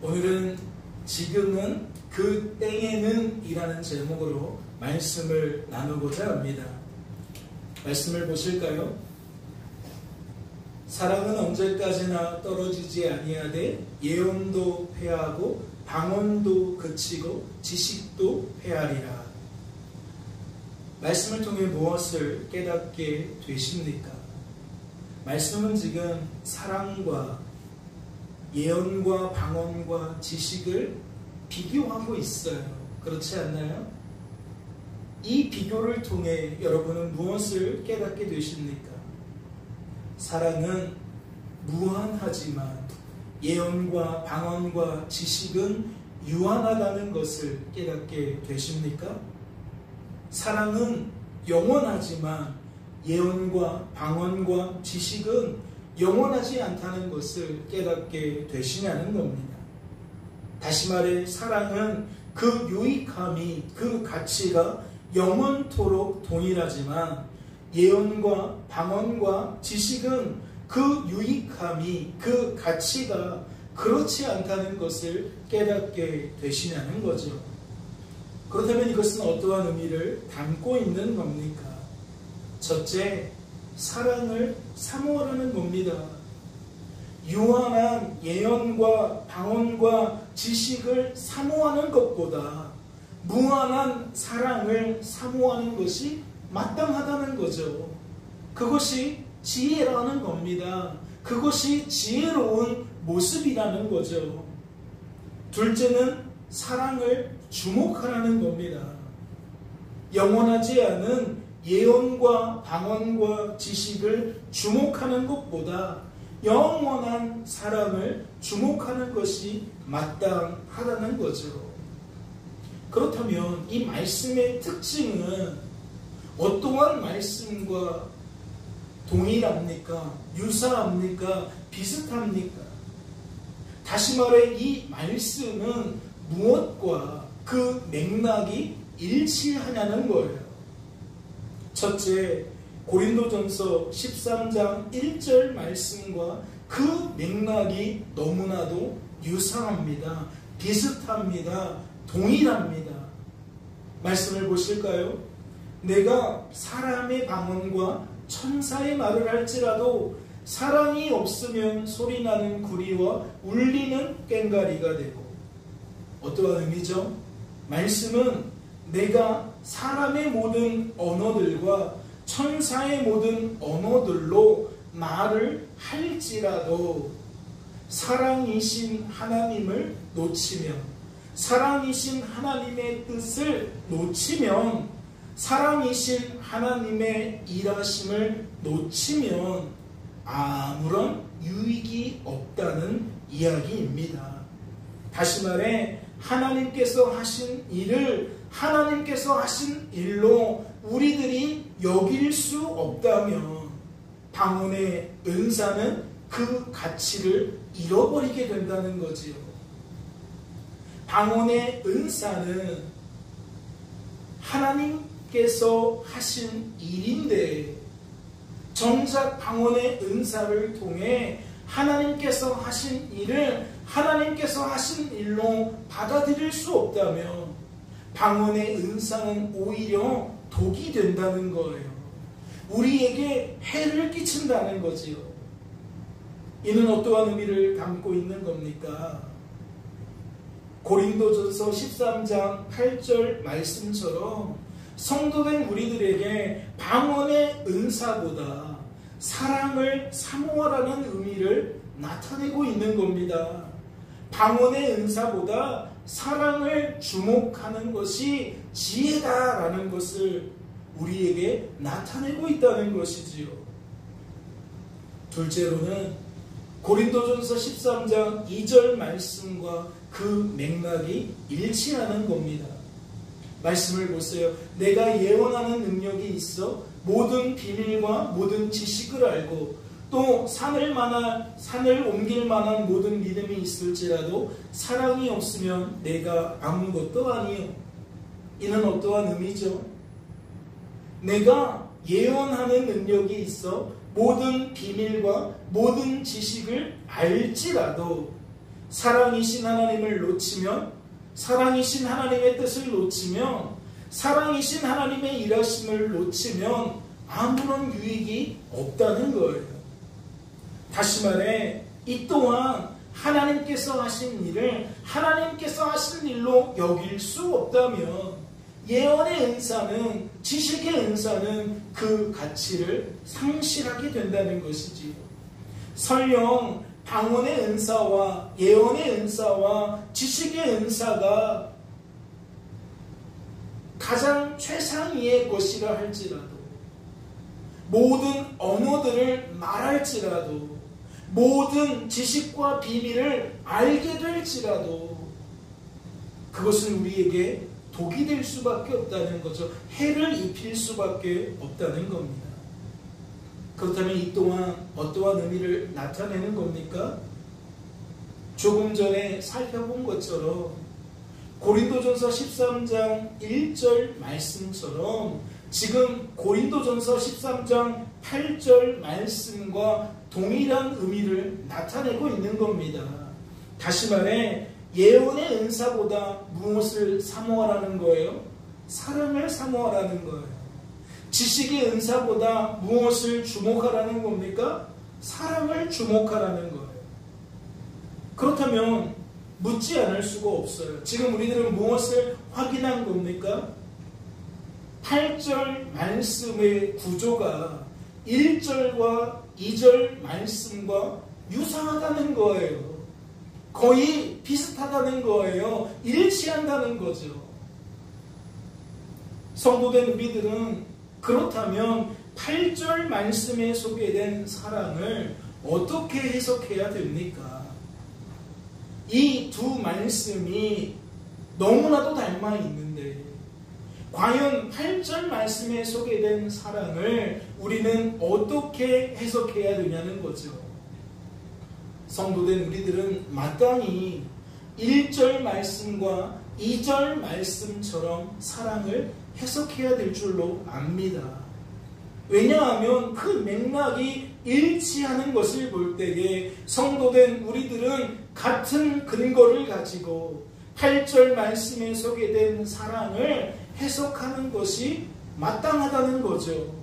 오늘은 지금은 그 때에는 이라는 제목으로 말씀을 나누고자 합니다. 말씀을 보실까요? 사랑은 언제까지나 떨어지지 아니하되 예언도 패하고 방언도 그치고 지식도 패하리라. 말씀을 통해 무엇을 깨닫게 되십니까? 말씀은 지금 사랑과 예언과 방언과 지식을 비교하고 있어요. 그렇지 않나요? 이 비교를 통해 여러분은 무엇을 깨닫게 되십니까? 사랑은 무한하지만 예언과 방언과 지식은 유한하다는 것을 깨닫게 되십니까? 사랑은 영원하지만 예언과 방언과 지식은 영원하지 않다는 것을 깨닫게 되시냐는 겁니다. 다시 말해 사랑은 그 유익함이, 그 가치가 영원토록 동일하지만 예언과 방언과 지식은 그 유익함이, 그 가치가 그렇지 않다는 것을 깨닫게 되시냐는 거죠. 그렇다면 이것은 어떠한 의미를 담고 있는 겁니까? 첫째, 사랑을 사모하라는 겁니다. 유한한 예언과 방언과 지식을 사모하는 것보다 무한한 사랑을 사모하는 것이 마땅하다는 거죠. 그것이 지혜라는 겁니다. 그것이 지혜로운 모습이라는 거죠. 둘째는 사랑을 주목하라는 겁니다. 영원하지 않은 예언과 방언과 지식을 주목하는 것보다 영원한 사랑을 주목하는 것이 마땅하다는 거죠. 그렇다면 이 말씀의 특징은 어떠한 말씀과 동일합니까? 유사합니까? 비슷합니까? 다시 말해 이 말씀은 무엇과 그 맥락이 일치하냐는 거예요. 첫째, 고린도전서 13장 1절 말씀과 그 맥락이 너무나도 유사합니다. 비슷합니다. 동일합니다. 말씀을 보실까요? 내가 사람의 방언과 천사의 말을 할지라도 사랑이 없으면 소리나는 구리와 울리는 꽹과리가 되고. 어떠한 의미죠? 말씀은 내가 사람의 모든 언어들과 천사의 모든 언어들로 말을 할지라도 사랑이신 하나님을 놓치면, 사랑이신 하나님의 뜻을 놓치면, 사랑이신 하나님의 일하심을 놓치면 아무런 유익이 없다는 이야기입니다. 다시 말해 하나님께서 하신 일을 하나님께서 하신 일로 우리들이 여길 수 없다면 방언의 은사는 그 가치를 잃어버리게 된다는 거지요. 방언의 은사는 하나님께서 하신 일인데 정작 방언의 은사를 통해 하나님께서 하신 일을 하나님께서 하신 일로 받아들일 수 없다면 방언의 은사는 오히려 독이 된다는 거예요. 우리에게 해를 끼친다는 거지요. 이는 어떠한 의미를 담고 있는 겁니까? 고린도전서 13장 8절 말씀처럼 성도된 우리들에게 방언의 은사보다 사랑을 사모하라는 의미를 나타내고 있는 겁니다. 방언의 은사보다 사랑을 주목하는 것이 지혜다라는 것을 우리에게 나타내고 있다는 것이지요. 둘째로는 고린도전서 13장 2절 말씀과 그 맥락이 일치하는 겁니다. 말씀을 보세요. 내가 예언하는 능력이 있어 모든 비밀과 모든 지식을 알고 또 산을 옮길 만한 모든 믿음이 있을지라도 사랑이 없으면 내가 아무것도 아니요. 이는 어떠한 의미죠? 내가 예언하는 능력이 있어 모든 비밀과 모든 지식을 알지라도 사랑이신 하나님을 놓치면, 사랑이신 하나님의 뜻을 놓치면, 사랑이신 하나님의 일하심을 놓치면 아무런 유익이 없다는 거예요. 다시 말해, 이 또한 하나님께서 하신 일을 하나님께서 하신 일로 여길 수 없다면 예언의 은사는, 지식의 은사는 그 가치를 상실하게 된다는 것이지요. 설령 방언의 은사와 예언의 은사와 지식의 은사가 가장 최상위의 것이라 할지라도, 모든 언어들을 말할지라도, 모든 지식과 비밀을 알게 될지라도 그것은 우리에게 독이 될 수밖에 없다는 거죠. 해를 입힐 수밖에 없다는 겁니다. 그렇다면 이 또한 어떠한 의미를 나타내는 겁니까? 조금 전에 살펴본 것처럼 고린도전서 13장 1절 말씀처럼 지금 고린도전서 13장 8절 말씀과 동일한 의미를 나타내고 있는 겁니다. 다시 말해, 예언의 은사보다 무엇을 사모하라는 거예요? 사랑을 사모하라는 거예요. 지식의 은사보다 무엇을 주목하라는 겁니까? 사랑을 주목하라는 거예요. 그렇다면 묻지 않을 수가 없어요. 지금 우리들은 무엇을 확인한 겁니까? 8절 말씀의 구조가 1절과 2절 말씀과 유사하다는 거예요. 거의 비슷하다는 거예요. 일치한다는 거죠. 성도된 우리들은 그렇다면 8절 말씀에 소개된 사랑을 어떻게 해석해야 됩니까? 이 두 말씀이 너무나도 닮아 있는데 과연 8절 말씀에 소개된 사랑을 우리는 어떻게 해석해야 되냐는 거죠. 성도된 우리들은 마땅히 1절 말씀과 2절 말씀처럼 사랑을 해석해야 될 줄로 압니다. 왜냐하면 그 맥락이 일치하는 것을 볼 때에 성도된 우리들은 같은 근거를 가지고 8절 말씀에 소개된 사랑을 해석하는 것이 마땅하다는 거죠.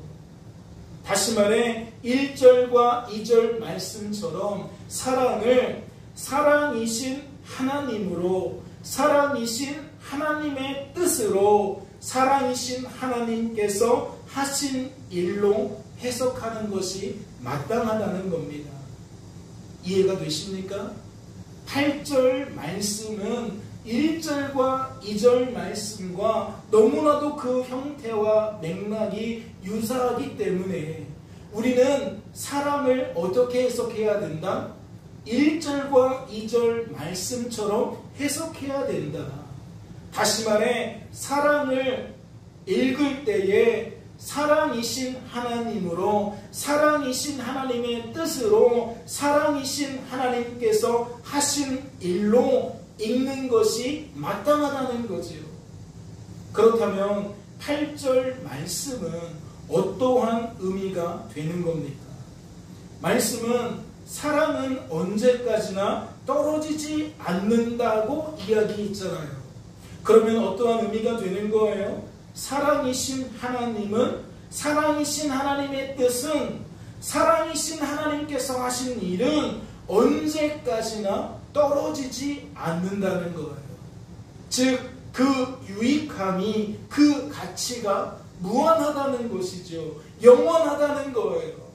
다시 말해 1절과 2절 말씀처럼 사랑을 사랑이신 하나님으로, 사랑이신 하나님의 뜻으로, 사랑이신 하나님께서 하신 일로 해석하는 것이 마땅하다는 겁니다. 이해가 되십니까? 8절 말씀은 1절과 2절 말씀과 너무나도 그 형태와 맥락이 유사하기 때문에 우리는 사랑을 어떻게 해석해야 된다? 1절과 2절 말씀처럼 해석해야 된다. 다시 말해 사랑을 읽을 때에 사랑이신 하나님으로, 사랑이신 하나님의 뜻으로, 사랑이신 하나님께서 하신 일로 읽는 것이 마땅하다는 거지요. 그렇다면 8절 말씀은 어떠한 의미가 되는 겁니까? 말씀은 사랑은 언제까지나 떨어지지 않는다고 이야기했잖아요. 그러면 어떠한 의미가 되는 거예요? 사랑이신 하나님은, 사랑이신 하나님의 뜻은, 사랑이신 하나님께서 하신 일은 언제까지나 떨어지지 않는다는 거예요. 즉, 그 유익함이, 그 가치가 무한하다는 것이죠. 영원하다는 거예요.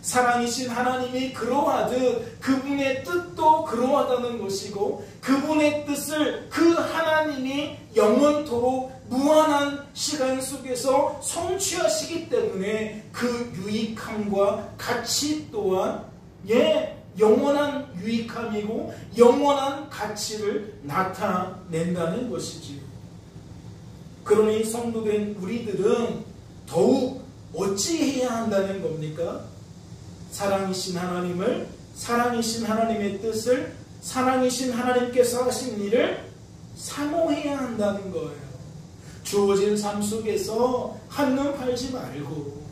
사랑이신 하나님이 그러하듯 그분의 뜻도 그러하다는 것이고, 그분의 뜻을 그 하나님이 영원토록 무한한 시간 속에서 성취하시기 때문에 그 유익함과 가치 또한 영원한 유익함이고 영원한 가치를 나타낸다는 것이지요. 그러니 성도된 우리들은 더욱 어찌해야 한다는 겁니까? 사랑이신 하나님을, 사랑이신 하나님의 뜻을, 사랑이신 하나님께서 하신 일을 사모해야 한다는 거예요. 주어진 삶 속에서 한눈 팔지 말고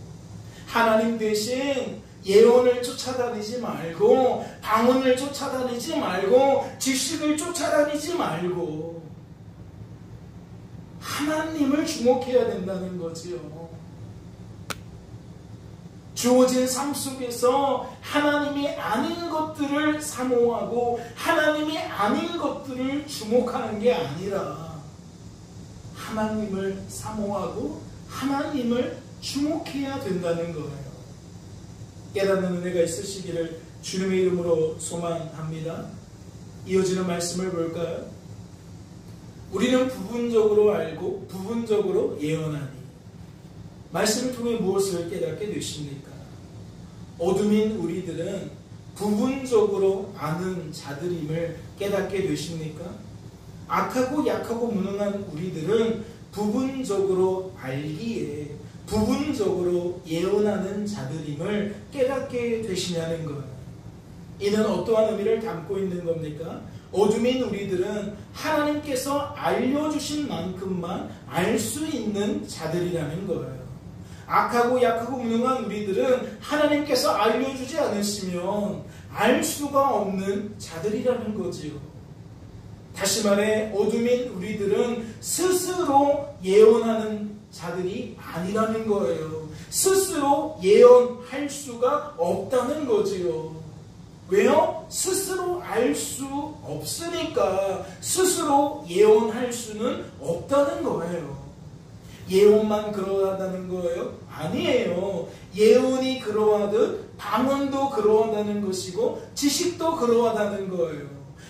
하나님 대신 예언을 쫓아다니지 말고, 방언을 쫓아다니지 말고, 지식을 쫓아다니지 말고 하나님을 주목해야 된다는 거지요. 주어진 삶 속에서 하나님이 아닌 것들을 사모하고 하나님이 아닌 것들을 주목하는 게 아니라 하나님을 사모하고 하나님을 주목해야 된다는 거예요. 깨닫는 은혜가 있으시기를 주님의 이름으로 소망합니다. 이어지는 말씀을 볼까요? 우리는 부분적으로 알고 부분적으로 예언하니 말씀을 통해 무엇을 깨닫게 되십니까? 어둠인 우리들은 부분적으로 아는 자들임을 깨닫게 되십니까? 악하고 약하고 무능한 우리들은 부분적으로 알기에 부분적으로 예언하는 자들임을 깨닫게 되시냐는 거예요. 이는 어떠한 의미를 담고 있는 겁니까? 어둠인 우리들은 하나님께서 알려주신 만큼만 알 수 있는 자들이라는 거예요. 악하고 약하고 무능한 우리들은 하나님께서 알려주지 않으시면 알 수가 없는 자들이라는 거지요. 다시 말해 어둠인 우리들은 스스로 예언하는 자들이 아니라는 거예요. 스스로 예언할 수가 없다는 거지요. 왜요? 스스로 알 수 없으니까 스스로 예언할 수는 없다는 거예요. 예언만 그러하다는 거예요? 아니에요. 예언이 그러하듯 방언도 그러하다는 것이고 지식도 그러하다는 거예요.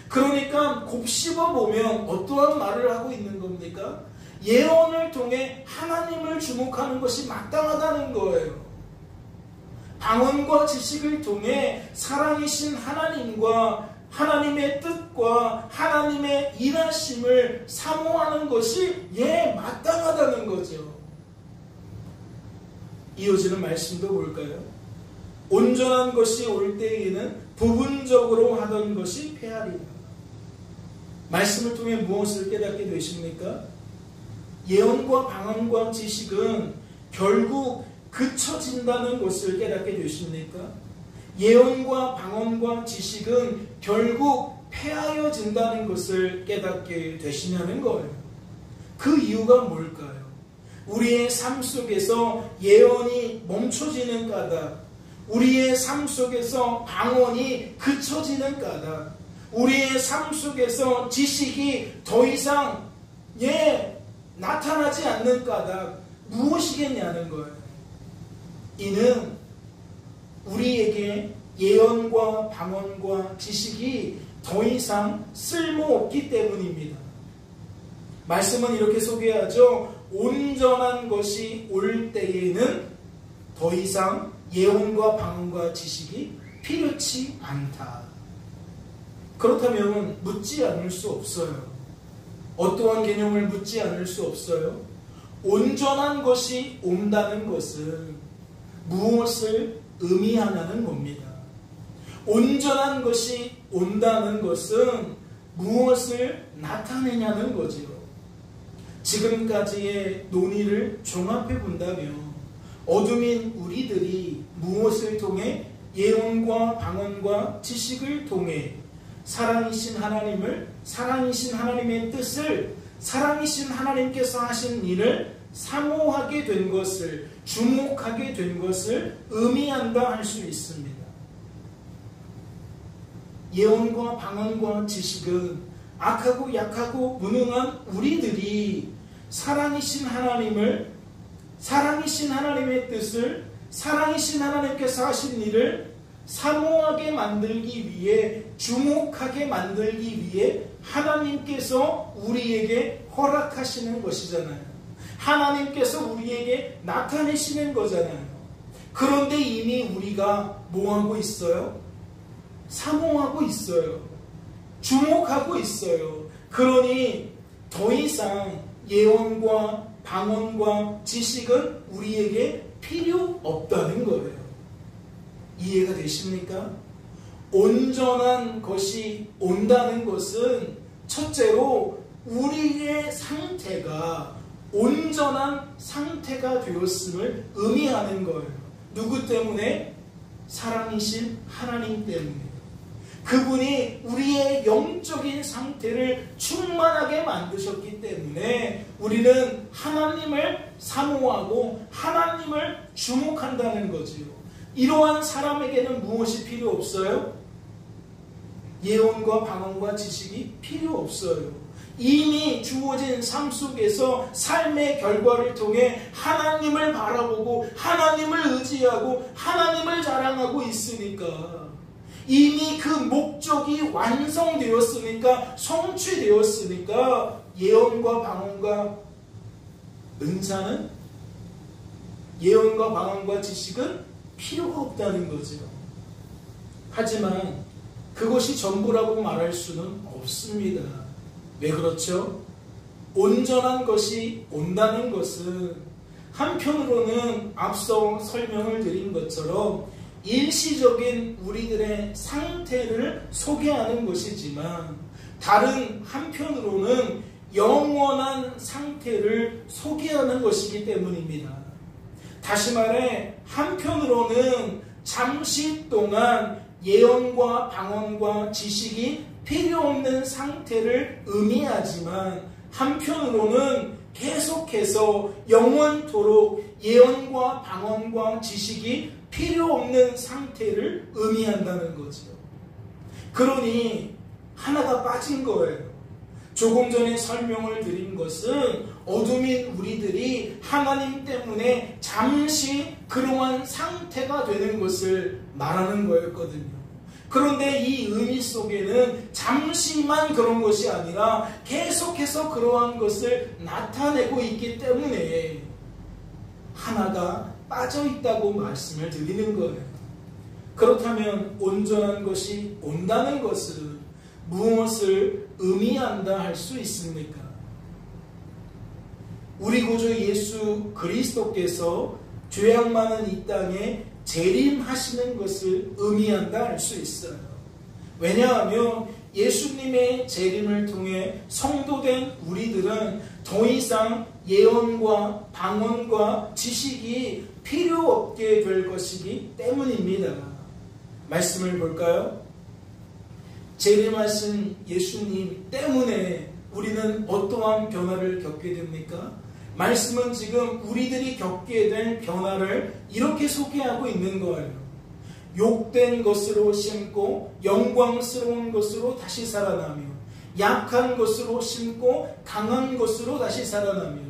그러니까 곱씹어 보면 어떠한 말을 하고 있는 겁니까? 예언을 통해 하나님을 주목하는 것이 마땅하다는 거예요. 방언과 지식을 통해 살아계신 하나님과 하나님의 뜻과 하나님의 일하심을 사모하는 것이 마땅하다는 거죠. 이어지는 말씀도 볼까요? 온전한 것이 올 때에는 부분적으로 하던 것이 패하리라. 말씀을 통해 무엇을 깨닫게 되십니까? 예언과 방언과 지식은 결국 그쳐진다는 것을 깨닫게 되십니까? 예언과 방언과 지식은 결국 폐하여진다는 것을 깨닫게 되시냐는 거예요. 그 이유가 뭘까요? 우리의 삶 속에서 예언이 멈춰지는 까닭, 우리의 삶 속에서 방언이 그쳐지는 까닭, 우리의 삶 속에서 지식이 더 이상 나타나지 않는 까닭 무엇이겠냐는 거예요. 이는 우리에게 예언과 방언과 지식이 더 이상 쓸모없기 때문입니다. 말씀은 이렇게 소개하죠. 온전한 것이 올 때에는 더 이상 예언과 방언과 지식이 필요치 않다. 그렇다면 묻지 않을 수 없어요. 어떠한 개념을 묻지 않을 수 없어요? 온전한 것이 온다는 것은 무엇을 의미하냐는 겁니다. 온전한 것이 온다는 것은 무엇을 나타내냐는 거지요. 지금까지의 논의를 종합해 본다면 어둠인 우리들이 무엇을 통해 예언과 방언과 지식을 통해 사랑이신 하나님을, 사랑이신 하나님의 뜻을, 사랑이신 하나님께서 하신 일을 사모하게 된 것을, 주목하게 된 것을 의미한다 할 수 있습니다. 예언과 방언과 지식은 악하고 약하고 무능한 우리들이 사랑이신 하나님을, 사랑이신 하나님의 뜻을, 사랑이신 하나님께서 하신 일을 사모하게 만들기 위해, 주목하게 만들기 위해 하나님께서 우리에게 허락하시는 것이잖아요. 하나님께서 우리에게 나타내시는 거잖아요. 그런데 이미 우리가 뭐하고 있어요? 사모하고 있어요. 주목하고 있어요. 그러니 더 이상 예언과 방언과 지식은 우리에게 필요 없다는 거예요. 이해가 되십니까? 온전한 것이 온다는 것은 첫째로 우리의 상태가 온전한 상태가 되었음을 의미하는 거예요. 누구 때문에? 사랑이신 하나님 때문에, 그분이 우리의 영적인 상태를 충만하게 만드셨기 때문에 우리는 하나님을 사모하고 하나님을 주목한다는 거지요. 이러한 사람에게는 무엇이 필요 없어요? 예언과 방언과 지식이 필요 없어요. 이미 주어진 삶 속에서 삶의 결과를 통해 하나님을 바라보고 하나님을 의지하고 하나님을 자랑하고 있으니까, 이미 그 목적이 완성되었으니까, 성취되었으니까 예언과 방언과 은사는, 예언과 방언과 지식은 필요가 없다는 거죠. 하지만 그것이 전부라고 말할 수는 없습니다. 왜 그렇죠? 온전한 것이 온다는 것은 한편으로는 앞서 설명을 드린 것처럼 일시적인 우리들의 상태를 소개하는 것이지만, 다른 한편으로는 영원한 상태를 소개하는 것이기 때문입니다. 다시 말해, 한편으로는 잠시 동안 예언과 방언과 지식이 필요 없는 상태를 의미하지만, 한편으로는 계속해서 영원토록 예언과 방언과 지식이 필요 없는 상태를 의미한다는 거죠. 그러니 하나가 빠진 거예요. 조금 전에 설명을 드린 것은 어둠인 우리들이 하나님 때문에 잠시 그러한 상태가 되는 것을 말하는 거였거든요. 그런데 이 의미 속에는 잠시만 그런 것이 아니라 계속해서 그러한 것을 나타내고 있기 때문에 하나가 빠져 있다고 말씀을 드리는 거예요. 그렇다면 온전한 것이 온다는 것은 무엇을 의미한다 할 수 있습니까? 우리 구주 예수 그리스도께서 죄악 많은 이 땅에 재림하시는 것을 의미한다 할 수 있어요. 왜냐하면 예수님의 재림을 통해 성도된 우리들은 더 이상 예언과 방언과 지식이 필요 없게 될 것이기 때문입니다. 말씀을 볼까요? 재림하신 예수님 때문에 우리는 어떠한 변화를 겪게 됩니까? 말씀은 지금 우리들이 겪게 된 변화를 이렇게 소개하고 있는 거예요. 욕된 것으로 심고 영광스러운 것으로 다시 살아나며, 약한 것으로 심고 강한 것으로 다시 살아나며,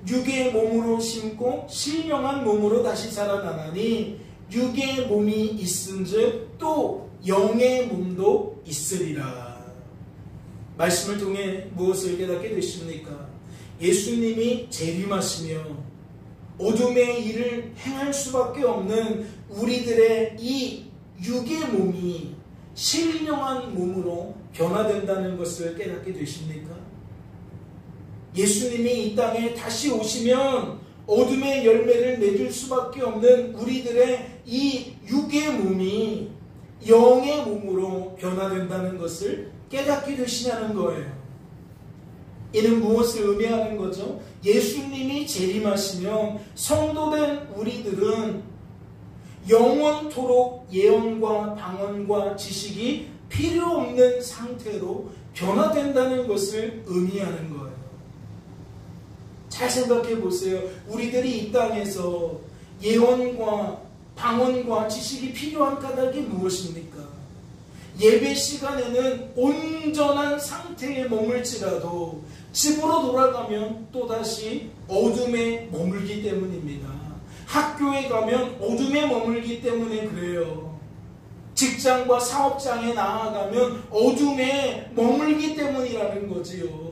육의 몸으로 심고 신령한 몸으로 다시 살아나나니 육의 몸이 있은즉 또 영의 몸도 있으리라. 말씀을 통해 무엇을 깨닫게 되십니까? 예수님이 재림하시며 어둠의 일을 행할 수밖에 없는 우리들의 이 육의 몸이 신령한 몸으로 변화된다는 것을 깨닫게 되십니까? 예수님이 이 땅에 다시 오시면 어둠의 열매를 맺을 수밖에 없는 우리들의 이 육의 몸이 영의 몸으로 변화된다는 것을 깨닫게 되시냐는 거예요. 이는 무엇을 의미하는 거죠? 예수님이 재림하시면 성도된 우리들은 영원토록 예언과 방언과 지식이 필요 없는 상태로 변화된다는 것을 의미하는 거예요. 잘 생각해 보세요. 우리들이 이 땅에서 예언과 방언과 지식이 필요한 까닭이 무엇입니까? 예배 시간에는 온전한 상태에 머물지라도 집으로 돌아가면 또다시 어둠에 머물기 때문입니다. 학교에 가면 어둠에 머물기 때문에 그래요. 직장과 사업장에 나아가면 어둠에 머물기 때문이라는 거지요.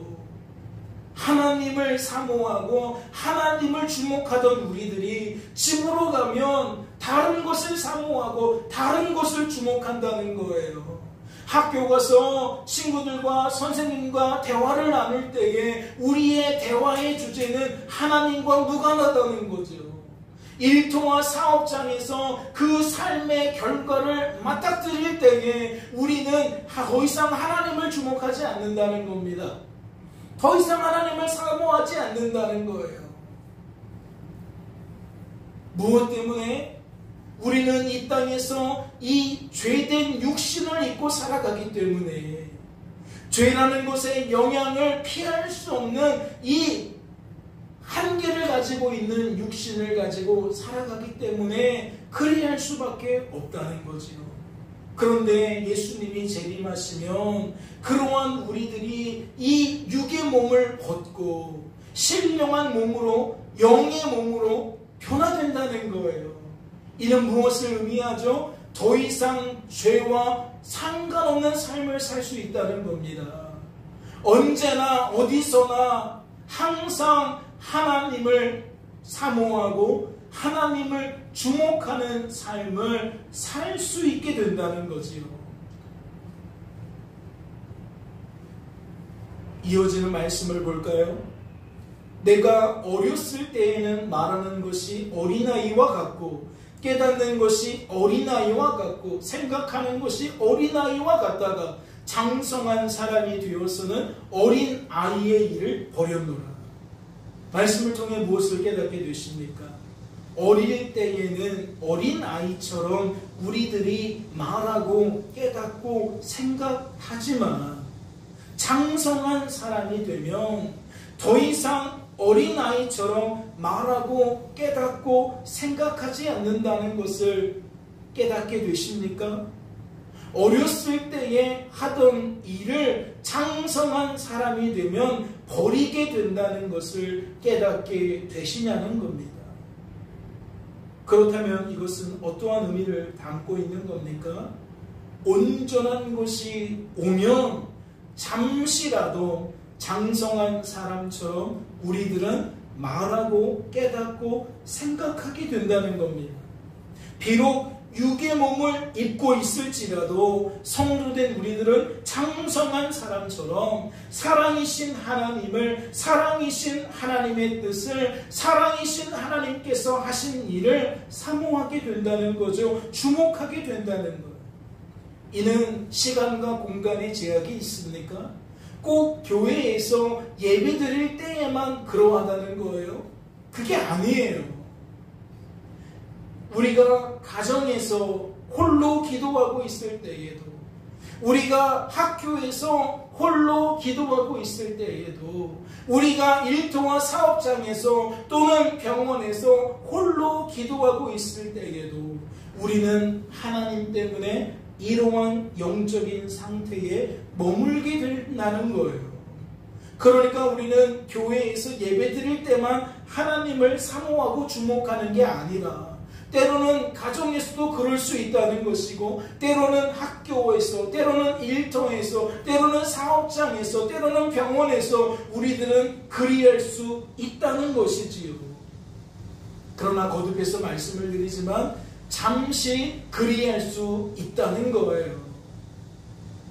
하나님을 사모하고 하나님을 주목하던 우리들이 집으로 가면 다른 것을 사모하고 다른 것을 주목한다는 거예요. 학교 가서 친구들과 선생님과 대화를 나눌 때에 우리의 대화의 주제는 하나님과 무관하다는 거죠. 일터와 사업장에서 그 삶의 결과를 맞닥뜨릴 때에 우리는 더 이상 하나님을 주목하지 않는다는 겁니다. 더 이상 하나님을 사모하지 않는다는 거예요. 무엇 때문에? 우리는 이 땅에서 이 죄된 육신을 입고 살아가기 때문에 죄라는 것의 영향을 피할 수 없는 이 한계를 가지고 있는 육신을 가지고 살아가기 때문에 그리할 수밖에 없다는 거지요. 그런데 예수님이 재림하시면 그러한 우리들이 이 육의 몸을 벗고 신령한 몸으로 영의 몸으로 변화된다는 거예요. 이는 무엇을 의미하죠? 더 이상 죄와 상관없는 삶을 살 수 있다는 겁니다. 언제나 어디서나 항상 하나님을 사모하고 하나님을 주목하는 삶을 살 수 있게 된다는 거지요. 이어지는 말씀을 볼까요? 내가 어렸을 때에는 말하는 것이 어린아이와 같고 깨닫는 것이 어린아이와 같고 생각하는 것이 어린아이와 같다가 장성한 사람이 되어서는 어린아이의 일을 버렸노라. 말씀을 통해 무엇을 깨닫게 되십니까? 어릴 때에는 어린아이처럼 우리들이 말하고 깨닫고 생각하지만 장성한 사람이 되면 더 이상 어린아이처럼 말하고 깨닫고 생각하지 않는다는 것을 깨닫게 되십니까? 어렸을 때에 하던 일을 장성한 사람이 되면 버리게 된다는 것을 깨닫게 되시냐는 겁니다. 그렇다면 이것은 어떠한 의미를 담고 있는 겁니까? 온전한 것이 오면 잠시라도 장성한 사람처럼 우리들은 말하고 깨닫고 생각하게 된다는 겁니다. 비록 육의 몸을 입고 있을지라도 성도된 우리들은 장성한 사람처럼 사랑이신 하나님을, 사랑이신 하나님의 뜻을, 사랑이신 하나님께서 하신 일을 사모하게 된다는 거죠. 주목하게 된다는 거예요. 이는 시간과 공간의 제약이 있습니까? 꼭 교회에서 예배 드릴 때에만 그러하다는 거예요? 그게 아니에요. 우리가 가정에서 홀로 기도하고 있을 때에도, 우리가 학교에서 홀로 기도하고 있을 때에도, 우리가 일터와 사업장에서 또는 병원에서 홀로 기도하고 있을 때에도 우리는 하나님 때문에 이러한 영적인 상태에 머물게 된다는 거예요. 그러니까 우리는 교회에서 예배 드릴 때만 하나님을 사모하고 주목하는 게 아니라 때로는 가정에서도 그럴 수 있다는 것이고, 때로는 학교에서, 때로는 일터에서, 때로는 사업장에서, 때로는 병원에서 우리들은 그리할 수 있다는 것이지요. 그러나 거듭해서 말씀을 드리지만 잠시 그리할 수 있다는 거예요.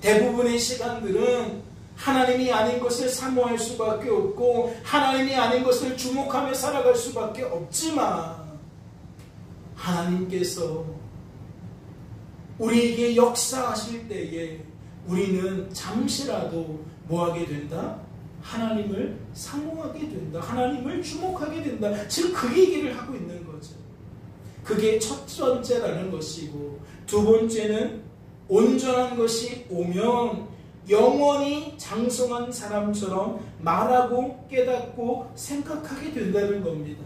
대부분의 시간들은 하나님이 아닌 것을 사모할 수밖에 없고 하나님이 아닌 것을 주목하며 살아갈 수밖에 없지만, 하나님께서 우리에게 역사하실 때에 우리는 잠시라도 뭐하게 된다? 하나님을 사모하게 된다. 하나님을 주목하게 된다. 지금 그 얘기를 하고 있는 거죠. 그게 첫 번째라는 것이고, 두 번째는 온전한 것이 오면 영원히 장성한 사람처럼 말하고 깨닫고 생각하게 된다는 겁니다.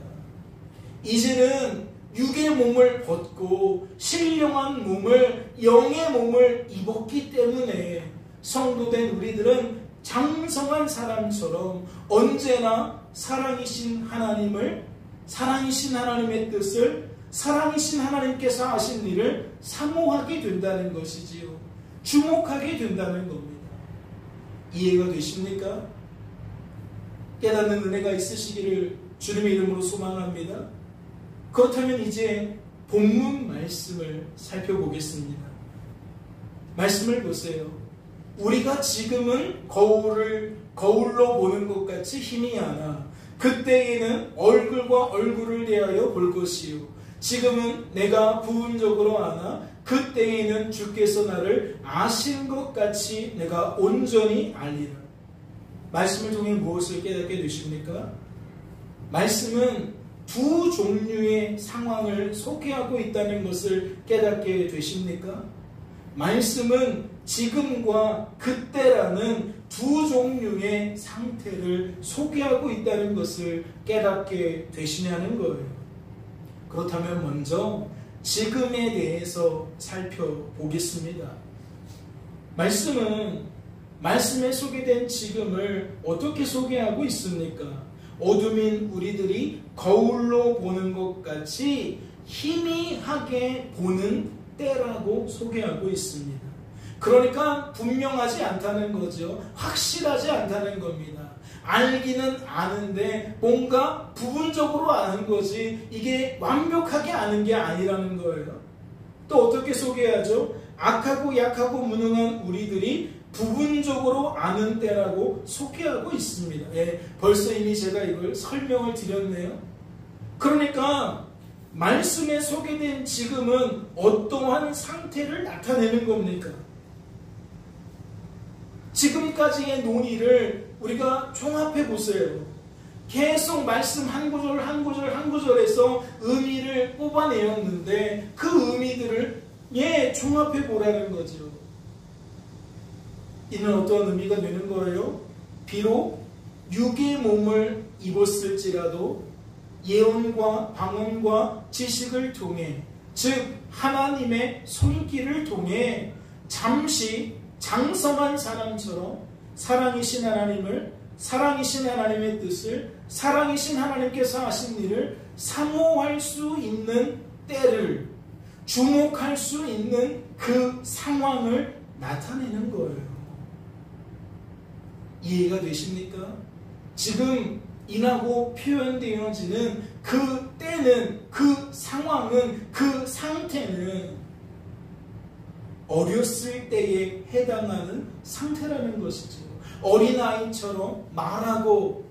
이제는 육의 몸을 벗고 신령한 몸을, 영의 몸을 입었기 때문에 성도된 우리들은 장성한 사람처럼 언제나 사랑이신 하나님을, 사랑이신 하나님의 뜻을, 사랑이신 하나님께서 하신 일을 사모하게 된다는 것이지요. 주목하게 된다는 겁니다. 이해가 되십니까? 깨닫는 은혜가 있으시기를 주님의 이름으로 소망합니다. 그렇다면 이제 본문 말씀을 살펴보겠습니다. 말씀을 보세요. 우리가 지금은 거울로 보는 것 같이 힘이 하나 그때에는 얼굴과 얼굴을 대하여 볼 것이요 지금은 내가 부분적으로 아나 그때에는 주께서 나를 아신 것 같이 내가 온전히 알리라. 말씀을 통해 무엇을 깨닫게 되십니까? 말씀은 두 종류의 상황을 소개하고 있다는 것을 깨닫게 되십니까? 말씀은 지금과 그때라는 두 종류의 상태를 소개하고 있다는 것을 깨닫게 되시냐는 거예요. 그렇다면 먼저 지금에 대해서 살펴보겠습니다. 말씀은 말씀에 소개된 지금을 어떻게 소개하고 있습니까? 어둠인 우리들이 거울로 보는 것 같이 희미하게 보는 때라고 소개하고 있습니다. 그러니까 분명하지 않다는 거죠. 확실하지 않다는 겁니다. 알기는 아는데 뭔가 부분적으로 아는 거지 이게 완벽하게 아는 게 아니라는 거예요. 또 어떻게 소개하죠? 악하고 약하고 무능한 우리들이 부분적으로 아는 때라고 소개하고 있습니다. 벌써 이미 제가 이걸 설명을 드렸네요. 그러니까 말씀에 소개된 지금은 어떠한 상태를 나타내는 겁니까? 지금까지의 논의를 우리가 종합해 보세요. 계속 말씀 한 구절 한 구절 한 구절에서 의미를 뽑아내었는데 그 의미들을 종합해 보라는 거죠. 이는 어떤 의미가 되는 거예요? 비록 육의 몸을 입었을지라도 예언과 방언과 지식을 통해, 즉 하나님의 손길을 통해 잠시 장성한 사람처럼 사랑이신 하나님을, 사랑이신 하나님의 뜻을, 사랑이신 하나님께서 하신 일을 사모할 수 있는 때를, 주목할 수 있는 그 상황을 나타내는 거예요. 이해가 되십니까? 지금 인하고 표현되어지는 그 때는, 그 상황은, 그 상태는 어렸을 때에 해당하는 상태라는 것이죠. 어린아이처럼 말하고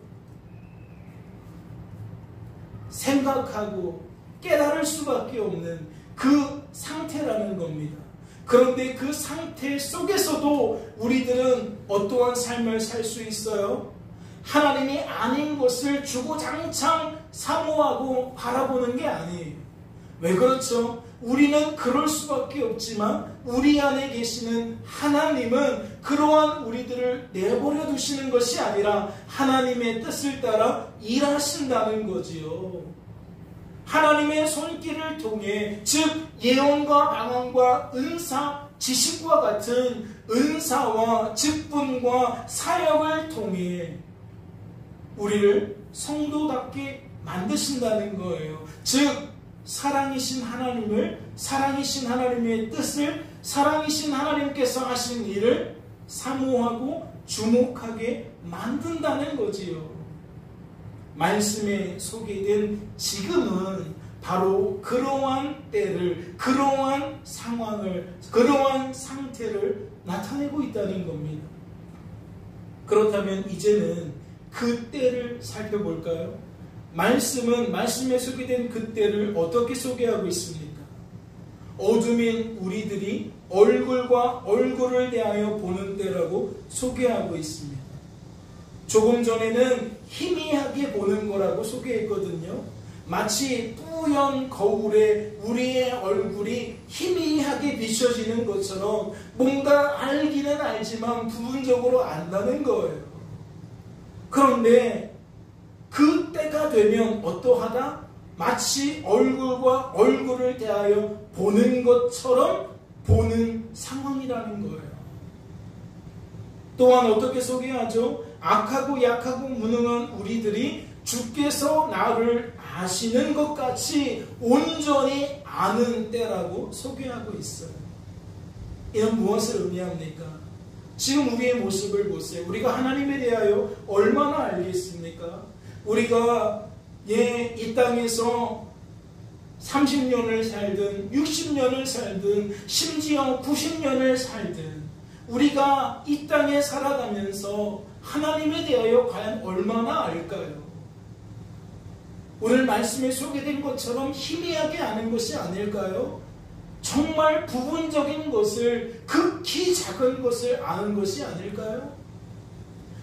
생각하고 깨달을 수밖에 없는 그 상태라는 겁니다. 그런데 그 상태 속에서도 우리들은 어떠한 삶을 살 수 있어요? 하나님이 아닌 것을 주구장창 사모하고 바라보는 게 아니에요. 왜 그렇죠? 우리는 그럴 수밖에 없지만 우리 안에 계시는 하나님은 그러한 우리들을 내버려 두시는 것이 아니라 하나님의 뜻을 따라 일하신다는 거지요. 하나님의 손길을 통해, 즉 예언과 방언과 은사, 지식과 같은 은사와 직분과 사역을 통해 우리를 성도답게 만드신다는 거예요. 즉 사랑이신 하나님을, 사랑이신 하나님의 뜻을, 사랑이신 하나님께서 하신 일을 사모하고 주목하게 만든다는 거지요. 말씀에 소개된 지금은 바로 그러한 때를, 그러한 상황을, 그러한 상태를 나타내고 있다는 겁니다. 그렇다면 이제는 그 때를 살펴볼까요? 말씀은 말씀에 소개된 그 때를 어떻게 소개하고 있습니까? 어둠인 우리들이 얼굴과 얼굴을 대하여 보는 때라고 소개하고 있습니다. 조금 전에는 희미하게 보는 거라고 소개했거든요. 마치 뿌연 거울에 우리의 얼굴이 희미하게 비춰지는 것처럼 뭔가 알기는 알지만 부분적으로 안다는 거예요. 그런데 그 때가 되면 어떠하다? 마치 얼굴과 얼굴을 대하여 보는 것처럼 보는 상황이라는 거예요. 또한 어떻게 소개하죠? 악하고 약하고 무능한 우리들이 주께서 나를 아시는 것 같이 온전히 아는 때라고 소개하고 있어요. 이는 무엇을 의미합니까? 지금 우리의 모습을 보세요. 우리가 하나님에 대하여 얼마나 알겠습니까? 우리가 이 땅에서 30년을 살든 60년을 살든 심지어 90년을 살든 우리가 이 땅에 살아가면서 하나님에 대하여 과연 얼마나 알까요? 오늘 말씀에 소개된 것처럼 희미하게 아는 것이 아닐까요? 정말 부분적인 것을, 극히 작은 것을 아는 것이 아닐까요?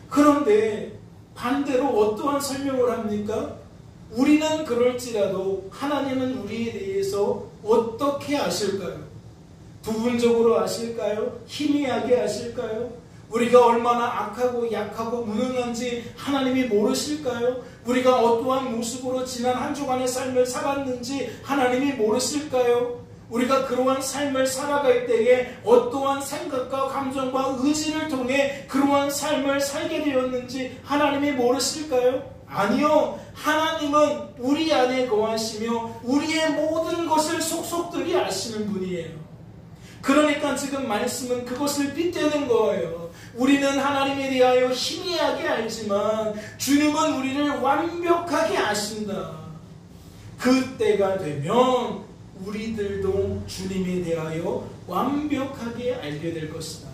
그런데 반대로 어떠한 설명을 합니까? 우리는 그럴지라도 하나님은 우리에 대해서 어떻게 아실까요? 부분적으로 아실까요? 희미하게 아실까요? 우리가 얼마나 악하고 약하고 무능한지 하나님이 모르실까요? 우리가 어떠한 모습으로 지난 한 주간의 삶을 살았는지 하나님이 모르실까요? 우리가 그러한 삶을 살아갈 때에 어떠한 생각과 감정과 의지를 통해 그러한 삶을 살게 되었는지 하나님이 모르실까요? 아니요. 하나님은 우리 안에 거하시며 우리의 모든 것을 속속들이 아시는 분이에요. 그러니까 지금 말씀은 그것을 빗대는 거예요. 우리는 하나님에 대하여 희미하게 알지만 주님은 우리를 완벽하게 아신다. 그때가 되면 우리들도 주님에 대하여 완벽하게 알게 될 것이다.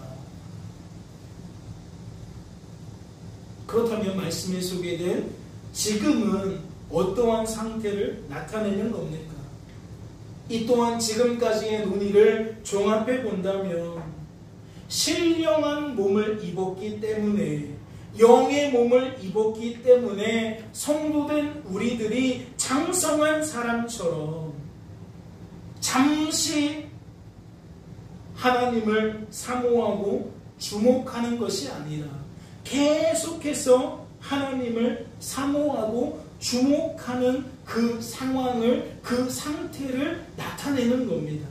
그렇다면 말씀에 소개된 지금은 어떠한 상태를 나타내는 겁니까? 이 또한 지금까지의 논의를 종합해 본다면 신령한 몸을 입었기 때문에 영의 몸을 입었기 때문에 성도된 우리들이 장성한 사람처럼 잠시 하나님을 사모하고 주목하는 것이 아니라 계속해서 하나님을 사모하고 주목하는 그 상황을, 그 상태를 나타내는 겁니다.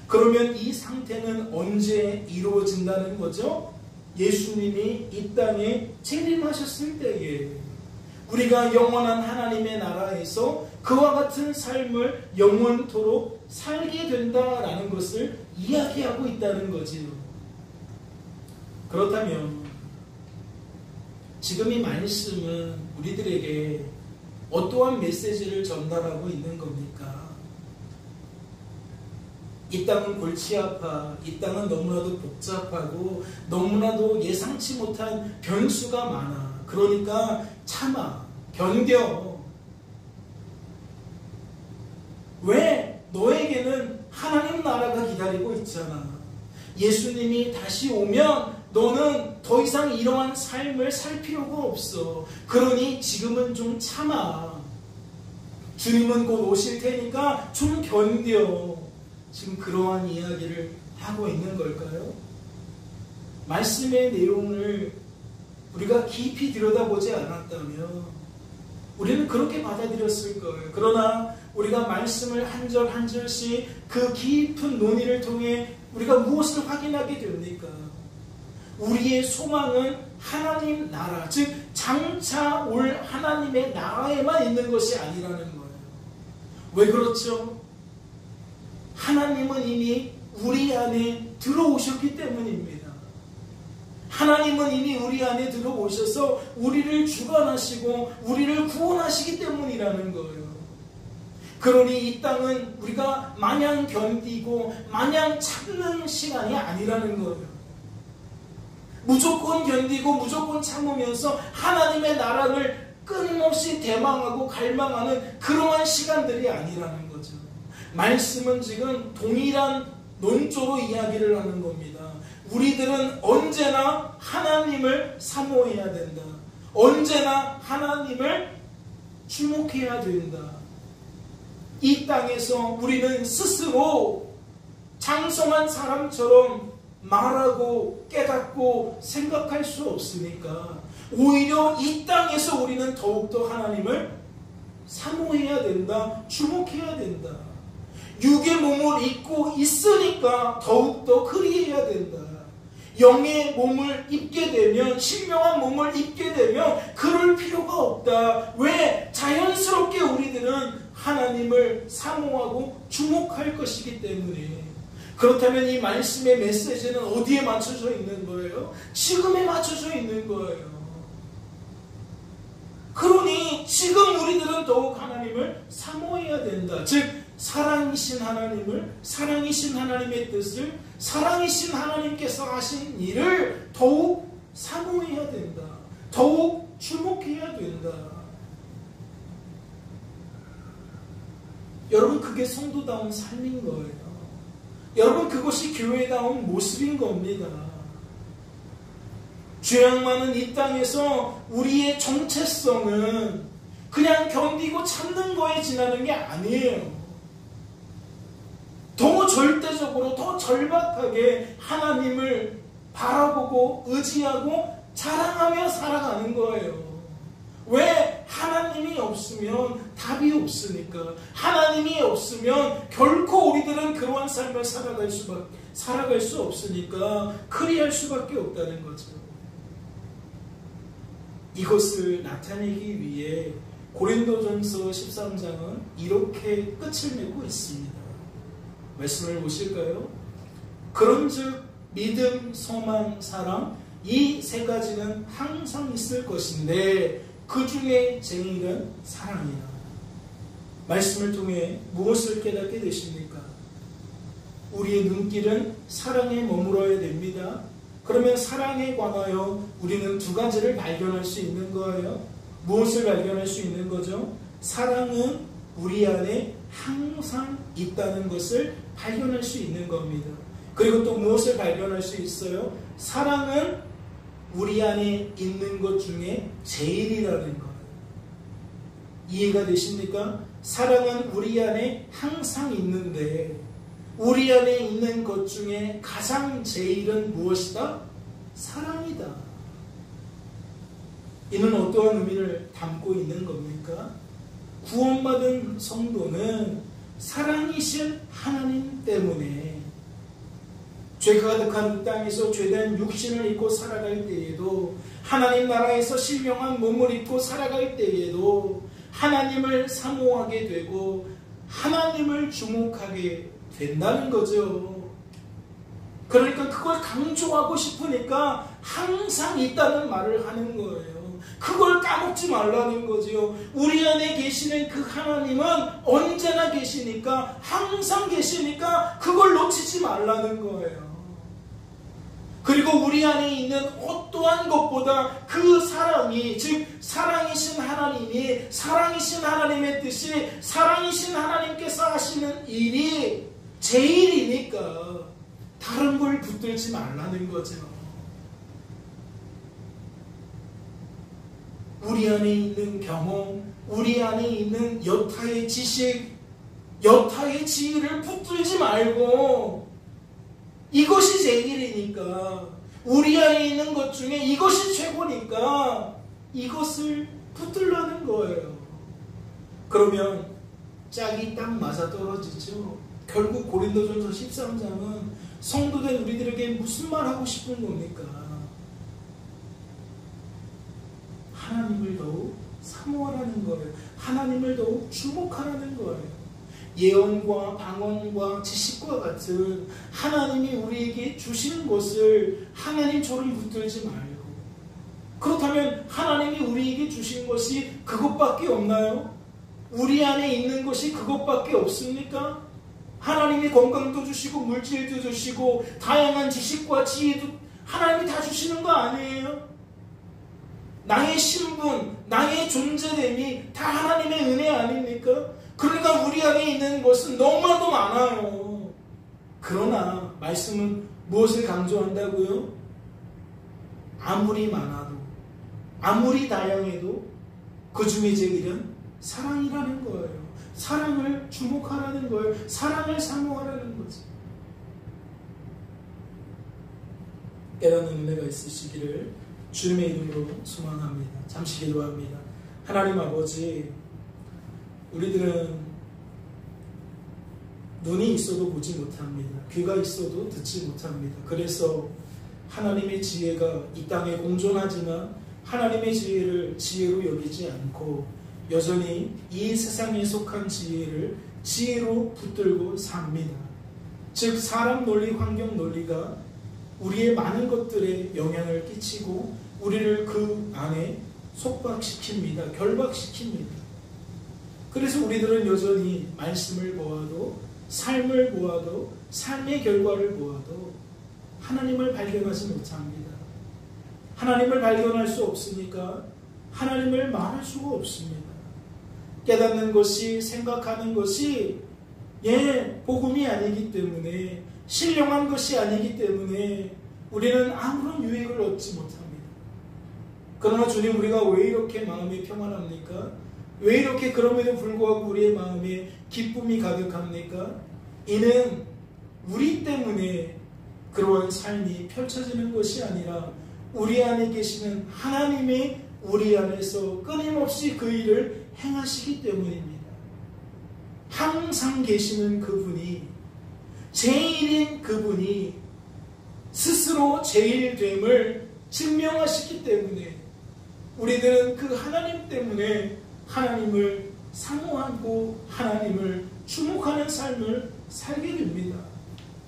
그러면 이 상태는 언제 이루어진다는 거죠? 예수님이 이 땅에 재림하셨을 때에 우리가 영원한 하나님의 나라에서 그와 같은 삶을 영원토록 살게 된다라는 것을 이야기하고 있다는 거지요. 그렇다면 지금 이 말씀은 우리들에게 어떠한 메시지를 전달하고 있는 겁니까? 이 땅은 골치 아파, 이 땅은 너무나도 복잡하고 너무나도 예상치 못한 변수가 많아. 그러니까 참아, 견뎌. 왜? 너에게는 하나님 나라가 기다리고 있잖아. 예수님이 다시 오면 너는 더 이상 이러한 삶을 살 필요가 없어. 그러니 지금은 좀 참아. 주님은 곧 오실 테니까 좀 견뎌. 지금 그러한 이야기를 하고 있는 걸까요? 말씀의 내용을 우리가 깊이 들여다보지 않았다면 우리는 그렇게 받아들였을 거예요. 그러나 우리가 말씀을 한 절 한 절씩 그 깊은 논의를 통해 우리가 무엇을 확인하게 됩니까? 우리의 소망은 하나님 나라, 즉 장차 올 하나님의 나라에만 있는 것이 아니라는 거예요. 왜 그렇죠? 하나님은 이미 우리 안에 들어오셨기 때문입니다. 하나님은 이미 우리 안에 들어오셔서 우리를 주관하시고 우리를 구원하시기 때문이라는 거예요. 그러니 이 땅은 우리가 마냥 견디고 마냥 참는 시간이 아니라는 거예요. 무조건 견디고 무조건 참으면서 하나님의 나라를 끊임없이 대망하고 갈망하는 그러한 시간들이 아니라는 거죠. 말씀은 지금 동일한 논조로 이야기를 하는 겁니다. 우리들은 언제나 하나님을 사모해야 된다. 언제나 하나님을 주목해야 된다. 이 땅에서 우리는 스스로 장성한 사람처럼 말하고 깨닫고 생각할 수 없으니까 오히려 이 땅에서 우리는 더욱더 하나님을 사모해야 된다. 주목해야 된다. 육의 몸을 입고 있으니까 더욱더 그리해야 된다. 영의 몸을 입게 되면, 신령한 몸을 입게 되면 그럴 필요가 없다. 왜? 자연스럽게 우리들은 하나님을 사모하고 주목할 것이기 때문에. 그렇다면 이 말씀의 메시지는 어디에 맞춰져 있는 거예요? 지금에 맞춰져 있는 거예요. 그러니 지금 우리들은 더욱 하나님을 사모해야 된다. 즉 사랑이신 하나님을, 사랑이신 하나님의 뜻을, 사랑이신 하나님께서 하신 일을 더욱 사모해야 된다. 더욱 주목해야 된다. 여러분, 그게 성도다운 삶인 거예요. 여러분, 그것이 교회다운 모습인 겁니다. 죄악 많은 이 땅에서 우리의 정체성은 그냥 견디고 참는 거에 지나는 게 아니에요. 더 절대적으로, 더 절박하게 하나님을 바라보고 의지하고 자랑하며 살아가는 거예요. 왜? 하나님이 없으면 답이 없으니까. 하나님이 없으면 결코 우리들은 그러한 삶을 살아갈 수 없으니까 그리할 수밖에 없다는 거죠. 이것을 나타내기 위해 고린도전서 13장은 이렇게 끝을 맺고 있습니다. 말씀을 보실까요? 그런즉 믿음, 소망, 사랑 이 세 가지는 항상 있을 것인데 그 중에 제일은 사랑이다. 말씀을 통해 무엇을 깨닫게 되십니까? 우리의 눈길은 사랑에 머물러야 됩니다. 그러면 사랑에 관하여 우리는 두 가지를 발견할 수 있는 거예요. 무엇을 발견할 수 있는 거죠? 사랑은 우리 안에 항상 있다는 것을 발견할 수 있는 겁니다. 그리고 또 무엇을 발견할 수 있어요? 사랑은 우리 안에 있는 것 중에 제일이라는 거예요. 이해가 되십니까? 사랑은 우리 안에 항상 있는데 우리 안에 있는 것 중에 가장 제일은 무엇이다? 사랑이다. 이는 어떠한 의미를 담고 있는 겁니까? 구원받은 성도는 사랑이신 하나님 때문에 죄가 가득한 이 땅에서 죄된 육신을 입고 살아갈 때에도, 하나님 나라에서 신령한 몸을 입고 살아갈 때에도 하나님을 사모하게 되고 하나님을 주목하게 된다는 거죠. 그러니까 그걸 강조하고 싶으니까 항상 있다는 말을 하는 거예요. 그걸 까먹지 말라는 거지요. 우리 안에 계시는 그 하나님은 언제나 계시니까, 항상 계시니까 그걸 놓치지 말라는 거예요. 그리고 우리 안에 있는 어떠한 것보다 그 사랑이, 즉 사랑이신 하나님이, 사랑이신 하나님의 뜻이, 사랑이신 하나님께서 하시는 일이 제일이니까 다른 걸 붙들지 말라는 거죠. 우리 안에 있는 경험, 우리 안에 있는 여타의 지식, 여타의 지혜를 붙들지 말고 이것이 제일이니까, 우리 안에 있는 것 중에 이것이 최고니까 이것을 붙들라는 거예요. 그러면 짝이 딱 맞아떨어지죠. 결국 고린도전서 13장은 성도된 우리들에게 무슨 말 하고 싶은 겁니까? 하나님을 더욱 사모하라는 거예요. 하나님을 더욱 주목하라는 거예요. 예언과 방언과 지식과 같은 하나님이 우리에게 주시는 것을 하나님처럼 붙들지 말고, 그렇다면 하나님이 우리에게 주신 것이 그것밖에 없나요? 우리 안에 있는 것이 그것밖에 없습니까? 하나님이 건강도 주시고 물질도 주시고 다양한 지식과 지혜도 하나님이 다 주시는 거 아니에요? 나의 신분, 나의 존재됨이 다 하나님의 은혜 아닙니까? 그러니까 우리 안에 있는 것은 너무나도 많아요. 그러나 말씀은 무엇을 강조한다고요? 아무리 많아도, 아무리 다양해도 그 중에 제일은 사랑이라는 거예요. 사랑을 주목하라는 거예요. 사랑을 사모하라는 거지. 깨닫는 은혜가 있으시기를 주님의 이름으로 소망합니다. 잠시 기도합니다. 하나님 아버지, 우리들은 눈이 있어도 보지 못합니다. 귀가 있어도 듣지 못합니다. 그래서 하나님의 지혜가 이 땅에 공존하지만 하나님의 지혜를 지혜로 여기지 않고 여전히 이 세상에 속한 지혜를 지혜로 붙들고 삽니다. 즉 사람 논리, 환경 논리가 우리의 많은 것들에 영향을 끼치고 우리를 그 안에 속박시킵니다. 결박시킵니다. 그래서 우리들은 여전히 말씀을 보아도, 삶을 보아도, 삶의 결과를 보아도 하나님을 발견하지 못합니다. 하나님을 발견할 수 없으니까 하나님을 말할 수가 없습니다. 깨닫는 것이, 생각하는 것이 복음이 아니기 때문에, 신령한 것이 아니기 때문에 우리는 아무런 유익을 얻지 못합니다. 그러나 주님, 우리가 왜 이렇게 마음이 평안합니까? 왜 이렇게 그럼에도 불구하고 우리의 마음에 기쁨이 가득합니까? 이는 우리 때문에 그러한 삶이 펼쳐지는 것이 아니라 우리 안에 계시는 하나님이 우리 안에서 끊임없이 그 일을 행하시기 때문입니다. 항상 계시는 그분이, 제일인 그분이 스스로 제일됨을 증명하시기 때문에 우리들은 그 하나님 때문에 하나님을 사모하고 하나님을 주목하는 삶을 살게 됩니다.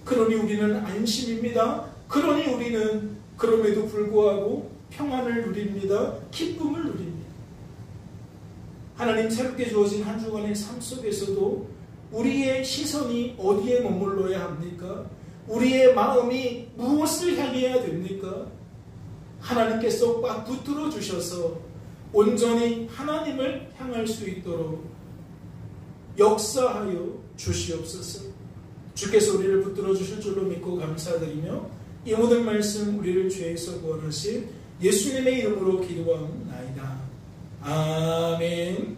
그러니 우리는 안심입니다. 그러니 우리는 그럼에도 불구하고 평안을 누립니다. 기쁨을 누립니다. 하나님 새롭게 주어진 한 주간의 삶 속에서도 우리의 시선이 어디에 머물러야 합니까? 우리의 마음이 무엇을 향해야 됩니까? 하나님께서 꽉 붙들어 주셔서 온전히 하나님을 향할 수 있도록 역사하여 주시옵소서. 주께서 우리를 붙들어 주실 줄로 믿고 감사드리며 이 모든 말씀 우리를 죄에서 구원하신 예수님의 이름으로 기도하옵나이다. 아멘.